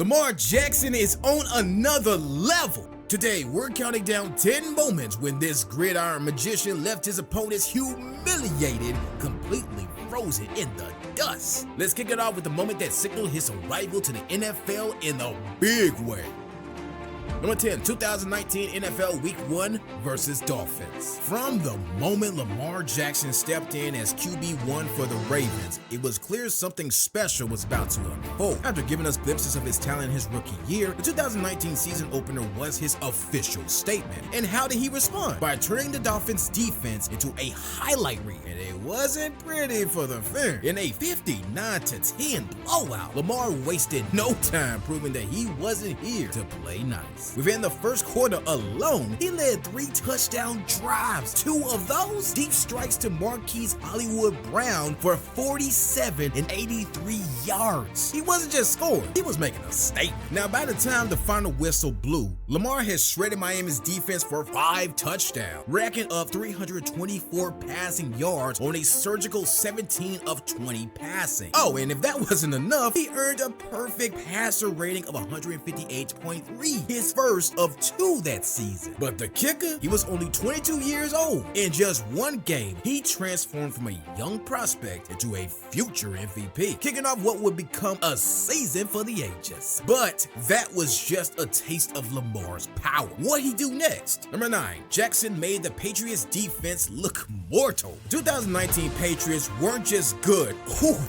Lamar Jackson is on another level. Today, we're counting down 10 moments when this gridiron magician left his opponents humiliated, completely frozen in the dust. Let's kick it off with the moment that signaled his arrival to the NFL in a big way. Number 10, 2019 NFL Week 1 versus Dolphins. From the moment Lamar Jackson stepped in as QB1 for the Ravens, it was clear something special was about to unfold. After giving us glimpses of his talent his rookie year, the 2019 season opener was his official statement. And how did he respond? By turning the Dolphins defense into a highlight reel. And it wasn't pretty for the Phins. In a 59-10 blowout, Lamar wasted no time proving that he wasn't here to play nice. Within the first quarter alone, he led 3 touchdown drives. 2 of those deep strikes to Marquise Brown for 47 and 83 yards. He wasn't just scoring, he was making a statement. Now, by the time the final whistle blew, Lamar has shredded Miami's defense for 5 touchdowns, racking up 324 passing yards on a surgical 17 of 20 passing. Oh, and if that wasn't enough, he earned a perfect passer rating of 158.3, his first of 2 that season. But the kicker, he was only 22 years old. In just one game, he transformed from a young prospect into a future MVP, kicking off what would become a season for the ages. But that was just a taste of Lamar's power. What'd he do next? Number 9, Jackson made the Patriots defense look mortal. 2019 Patriots weren't just good,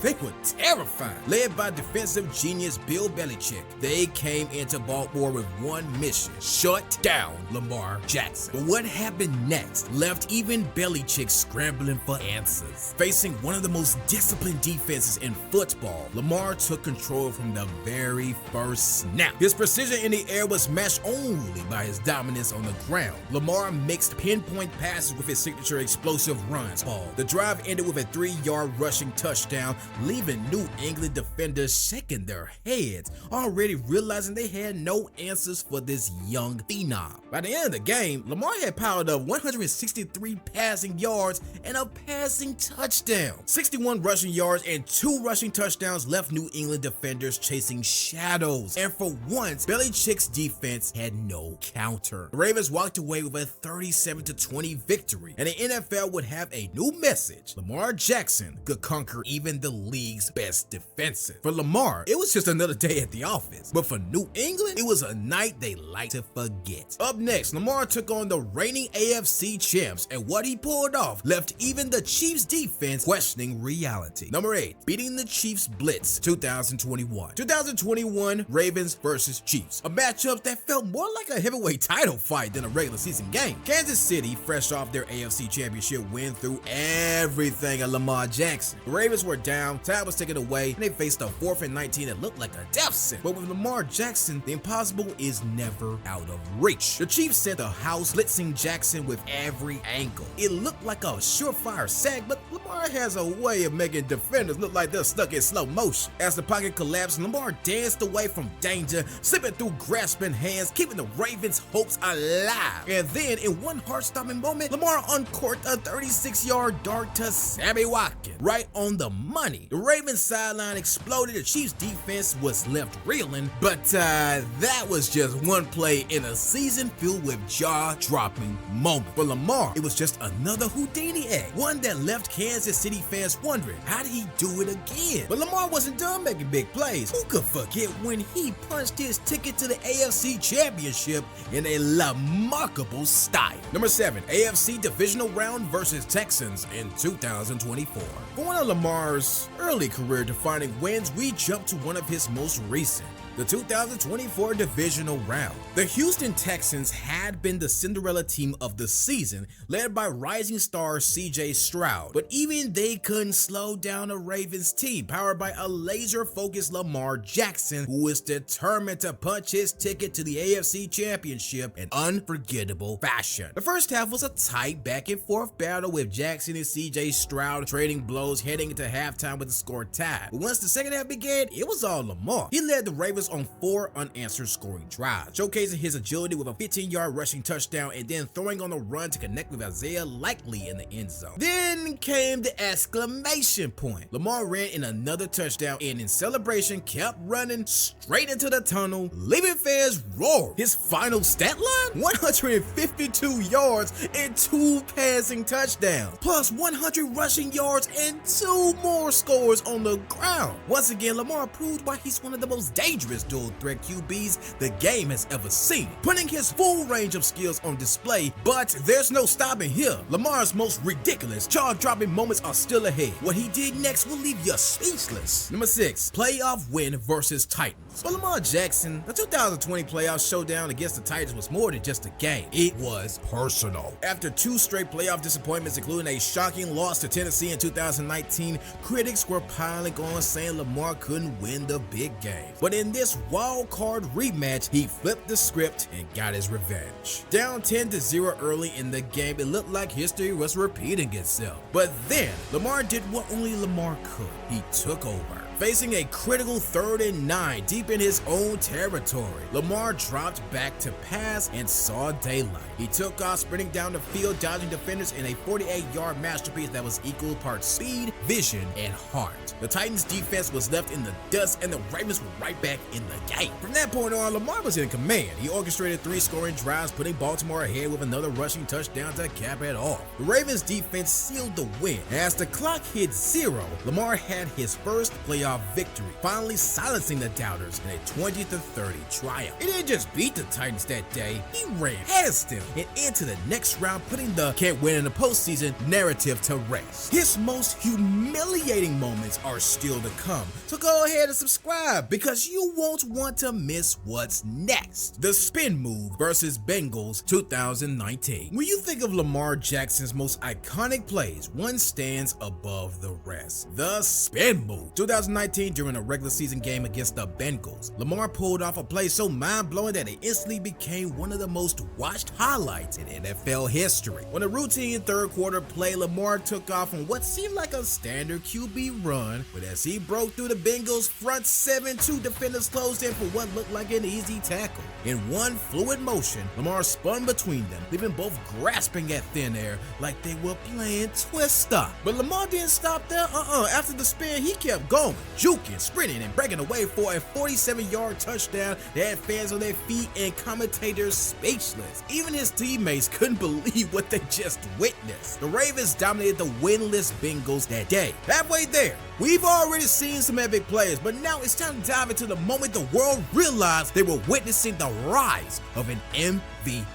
they were terrifying. Led by defensive genius Bill Belichick, they came into Baltimore with one mission: shut down Lamar Jackson. But what happened next left even Belichick scrambling for answers. Facing one of the most disciplined defenses in football, Lamar took control from the very first snap. His precision in the air was matched only by his dominance on the ground. Lamar mixed pinpoint passes with his signature explosive runs. The drive ended with a 3-yard rushing touchdown, leaving New England defenders shaking their heads, already realizing they had no answers for this young phenom. By the end of the game, Lamar had piled up 163 passing yards and a passing touchdown. 61 rushing yards and 2 rushing touchdowns left New England defenders chasing shadows. And for once, Belichick's defense had no counter. The Ravens walked away with a 37-20 victory, and the NFL would have a new message: Lamar Jackson could conquer even the league's best defensive. For Lamar, it was just another day at the office, but for New England, it was a night they like to forget. Up next, Lamar took on the reigning AFC champs, and what he pulled off left even the Chiefs defense questioning reality. Number 8, beating the Chiefs blitz 2021. 2021 Ravens versus Chiefs, a matchup that felt more like a heavyweight title fight than a regular season game. Kansas City, fresh off their AFC championship win, threw everything at Lamar Jackson. The Ravens were down, time was taken away, and they faced a 4th and 19 that looked like a death sentence. But with Lamar Jackson, the impossible is never out of reach. The Chiefs sent the house, blitzing Jackson with every angle. It looked like a surefire sack, but Lamar has a way of making defenders look like they're stuck in slow motion. As the pocket collapsed, Lamar danced away from danger, slipping through grasping hands, keeping the Ravens' hopes alive. And then, in one heart-stopping moment, Lamar uncorked a 36-yard dart to Sammy Watkins, right on the money. The Ravens sideline exploded, the Chiefs defense was left reeling, but that was just one play in a season filled with jaw-dropping moments. For Lamar, it was just another Houdini act, one that left Kansas City fans wondering, how did he do it again? But Lamar wasn't done making big plays. Who could forget when he punched his ticket to the AFC Championship in a remarkable style? Number 7, AFC Divisional Round versus Texans in 2024. For one of Lamar's early career defining wins, we jump to one of his most recent, the 2024 Divisional Round. The Houston Texans had been the Cinderella team of the season, led by rising star CJ Stroud, but even they couldn't slow down a Ravens team powered by a laser-focused Lamar Jackson, who was determined to punch his ticket to the AFC Championship in unforgettable fashion. The first half was a tight back-and-forth battle with Jackson and CJ Stroud trading blows heading into halftime with the score tied. But once the second half began, it was all Lamar. He led the Ravens on 4 unanswered scoring drives. drive, showcasing his agility with a 15-yard rushing touchdown and then throwing on a run to connect with Isaiah Likely in the end zone. Then came the exclamation point. Lamar ran in another touchdown and in celebration kept running straight into the tunnel, leaving fans roar. His final stat line? 152 yards and 2 passing touchdowns, plus 100 rushing yards and 2 more scores on the ground. Once again, Lamar proved why he's one of the most dangerous dual threat QBs the game has ever seen, putting his full range of skills on display. But there's no stopping here. Lamar's most ridiculous, jaw-dropping moments are still ahead. What he did next will leave you speechless. Number 6, playoff win versus Titans. For Lamar Jackson, the 2020 playoff showdown against the Titans was more than just a game. It was personal. After 2 straight playoff disappointments, including a shocking loss to Tennessee in 2019, critics were piling on saying Lamar couldn't win the big game. But in this wild card rematch, he flipped the script and got his revenge. Down 10-0 early in the game, it looked like history was repeating itself. But then, Lamar did what only Lamar could. He took over. Facing a critical 3rd and 9 deep in his own territory, Lamar dropped back to pass and saw daylight. He took off sprinting down the field, dodging defenders in a 48-yard masterpiece that was equal parts speed, vision, and heart. The Titans' defense was left in the dust and the Ravens were right back in the game. From that point on, Lamar was in command. He orchestrated 3 scoring drives, putting Baltimore ahead with another rushing touchdown to cap it off. The Ravens' defense sealed the win. As the clock hit 0, Lamar had his first playoff victory, finally silencing the doubters in a 20-30 triumph. He didn't just beat the Titans that day, he ran past them and into the next round, putting the can't win in the postseason narrative to rest. His most humiliating moments are still to come, so go ahead and subscribe because you won't want to miss what's next. The spin move versus Bengals 2019. When you think of Lamar Jackson's most iconic plays, one stands above the rest: the spin move. 2019, during a regular season game against the Bengals, Lamar pulled off a play so mind-blowing that it instantly became one of the most watched highlights in NFL history. On a routine 3rd quarter play, Lamar took off on what seemed like a standard QB run, but as he broke through the Bengals' front 7, 2 defenders closed in for what looked like an easy tackle. In one fluid motion, Lamar spun between them, leaving both grasping at thin air like they were playing Twister. But Lamar didn't stop there. After the spin, he kept going, juking, sprinting, and breaking away for a 47-yard touchdown that had fans on their feet and commentators speechless. Even his teammates couldn't believe what they just witnessed. The Ravens dominated the winless Bengals that day. Halfway there, we've already seen some epic plays, but now it's time to dive into the moment the world realized they were witnessing the rise of an MVP.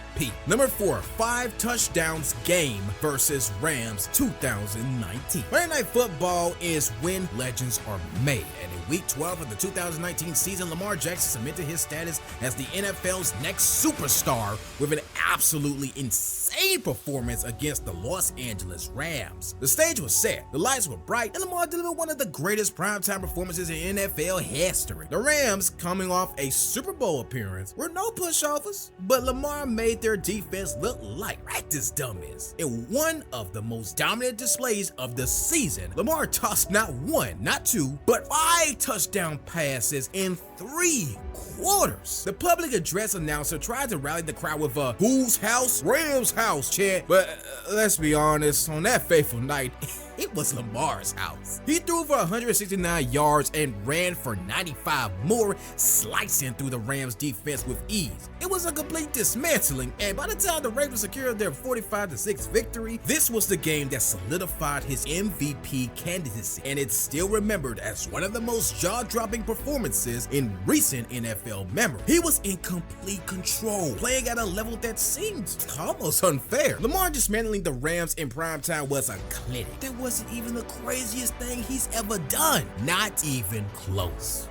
Number 4, 5 touchdowns game versus Rams 2019. Monday Night Football is when legends are made, and in Week 12 of the 2019 season, Lamar Jackson cemented his status as the NFL's next superstar with an absolutely insane performance against the Los Angeles Rams. The stage was set, the lights were bright, and Lamar delivered one of the greatest primetime performances in NFL history. The Rams, coming off a Super Bowl appearance, were no pushovers, but Lamar made their defense look like practice dummies. In one of the most dominant displays of the season, Lamar tossed not 1, not 2, but 5 touchdown passes in 3 quarters. The public address announcer tried to rally the crowd with a "Whose house? Rams house" chant, but let's be honest, on that fateful night, it was Lamar's house. He threw for 169 yards and ran for 95 more, slicing through the Rams defense with ease. It was a complete dismantling, and by the time the Ravens secured their 45-6 victory, this was the game that solidified his MVP candidacy, and it's still remembered as one of the most jaw-dropping performances in recent NFL memory. He was in complete control, playing at a level that seemed almost unfair. Lamar dismantling the Rams in primetime was a clinic. There wasn't even the craziest thing he's ever done. Not even close.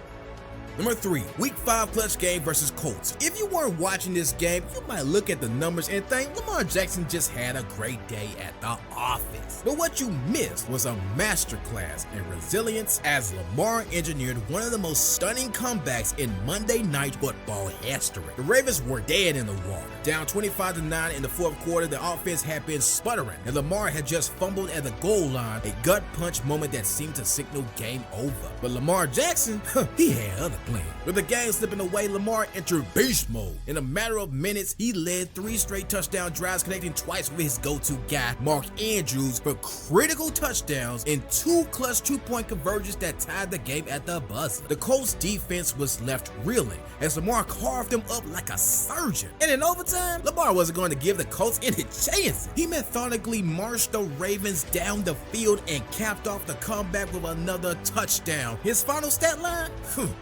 Number 3, Week 5 clutch game versus Colts. If you weren't watching this game, you might look at the numbers and think Lamar Jackson just had a great day at the office. But what you missed was a masterclass in resilience as Lamar engineered one of the most stunning comebacks in Monday Night Football history. The Ravens were dead in the water. Down 25-9 in the fourth quarter, the offense had been sputtering, and Lamar had just fumbled at the goal line, a gut punch moment that seemed to signal game over. But Lamar Jackson, he had other plans. With the game slipping away, Lamar entered beast mode. In a matter of minutes, he led 3 straight touchdown drives, connecting twice with his go-to guy, Marquise, for critical touchdowns and 2 clutch 2-point conversions that tied the game at the buzzer. The Colts defense was left reeling as Lamar carved them up like a surgeon. And in overtime, Lamar wasn't going to give the Colts any chances. He methodically marched the Ravens down the field and capped off the comeback with another touchdown. His final stat line?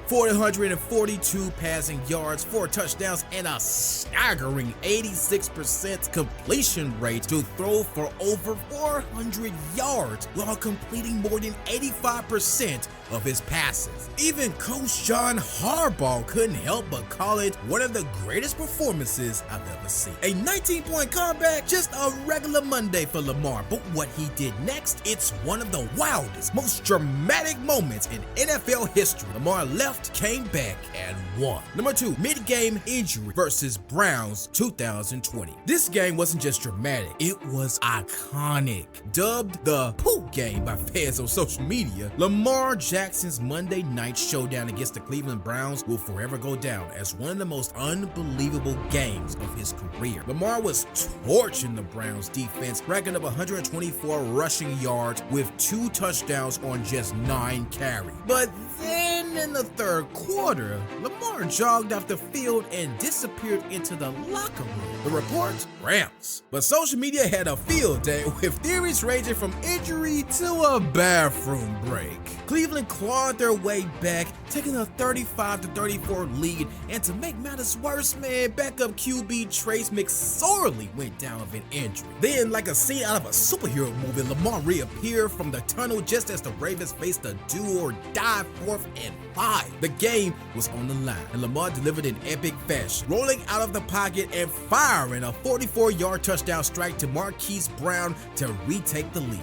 442 passing yards, 4 touchdowns, and a staggering 86% completion rate to throw for over 400 yards while completing more than 85% of his passes. Even Coach John Harbaugh couldn't help but call it one of the greatest performances I've ever seen. A 19-point comeback, just a regular Monday for Lamar, but what he did next, it's one of the wildest, most dramatic moments in NFL history. Lamar left, came back, and won. Number 2, mid-game injury versus Browns 2020. This game wasn't just dramatic, it was iconic. Dubbed the poop game by fans on social media, Lamar Jackson's Monday night showdown against the Cleveland Browns will forever go down as one of the most unbelievable games of his career. Lamar was torching the Browns defense, racking up 124 rushing yards with 2 touchdowns on just 9 carries. But then in the third quarter, Lamar jogged off the field and disappeared into the locker room. The report? Rams. But social media had a field day with theories ranging from injury to a bathroom break. Cleveland clawed their way back, taking a 35-34 lead, and to make matters worse, man, backup QB Trace McSorley went down with an injury. Then, like a scene out of a superhero movie, Lamar reappeared from the tunnel just as the Ravens faced a do-or-die 4th and 5. The game was on the line, and Lamar delivered in epic fashion, rolling out of the pocket and firing a 44-yard touchdown strike to Marquise Brown to retake the lead.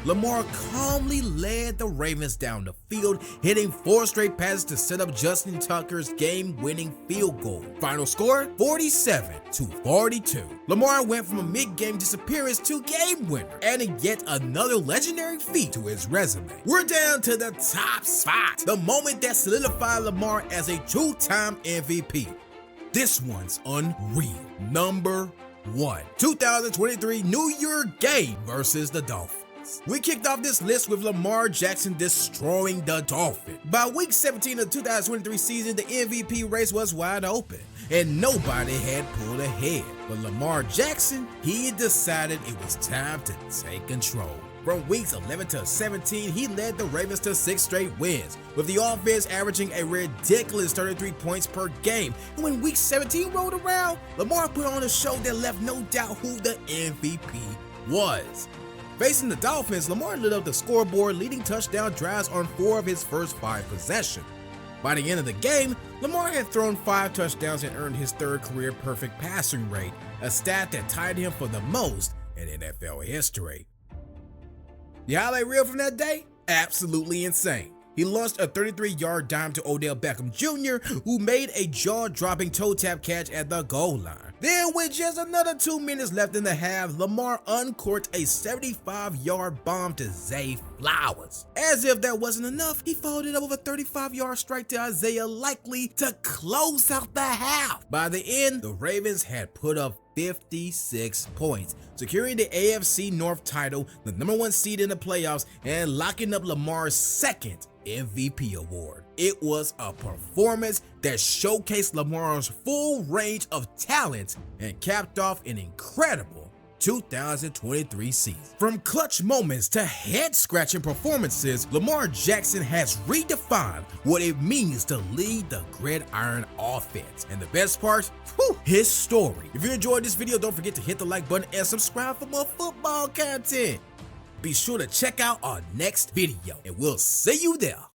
Lamar calmly led the Ravens down the field, hitting 4 straight passes to set up Justin Tucker's game-winning field goal. Final score, 47-42. Lamar went from a mid-game disappearance to game winner, adding yet another legendary feat to his resume. We're down to the top spot, the moment that solidified Lamar as a 2-time MVP. This one's unreal. Number 1, 2023 New Year game versus the Dolphins. We kicked off this list with Lamar Jackson destroying the Dolphins. By week 17 of the 2023 season, the MVP race was wide open, and nobody had pulled ahead. But Lamar Jackson, he decided it was time to take control. From weeks 11 to 17, he led the Ravens to 6 straight wins, with the offense averaging a ridiculous 33 points per game. And when week 17 rolled around, Lamar put on a show that left no doubt who the MVP was. Facing the Dolphins, Lamar lit up the scoreboard, leading touchdown drives on 4 of his first 5 possessions. By the end of the game, Lamar had thrown 5 touchdowns and earned his 3rd career perfect passing rate, a stat that tied him for the most in NFL history. The highlight reel from that day? Absolutely insane. He launched a 33-yard dime to Odell Beckham Jr., who made a jaw-dropping toe-tap catch at the goal line. Then, with just another 2 minutes left in the half, Lamar uncorked a 75-yard bomb to Zay Flowers. As if that wasn't enough, he followed it up with a 35-yard strike to Isaiah Likely to close out the half. By the end, the Ravens had put up 56 points, securing the AFC North title, the number 1 seed in the playoffs, and locking up Lamar's 2nd MVP award. It was a performance that showcased Lamar's full range of talent and capped off an incredible 2023 season. From clutch moments to head-scratching performances, Lamar Jackson has redefined what it means to lead the gridiron offense. And the best part? His story. If you enjoyed this video, don't forget to hit the like button and subscribe for more football content. Be sure to check out our next video, and we'll see you there.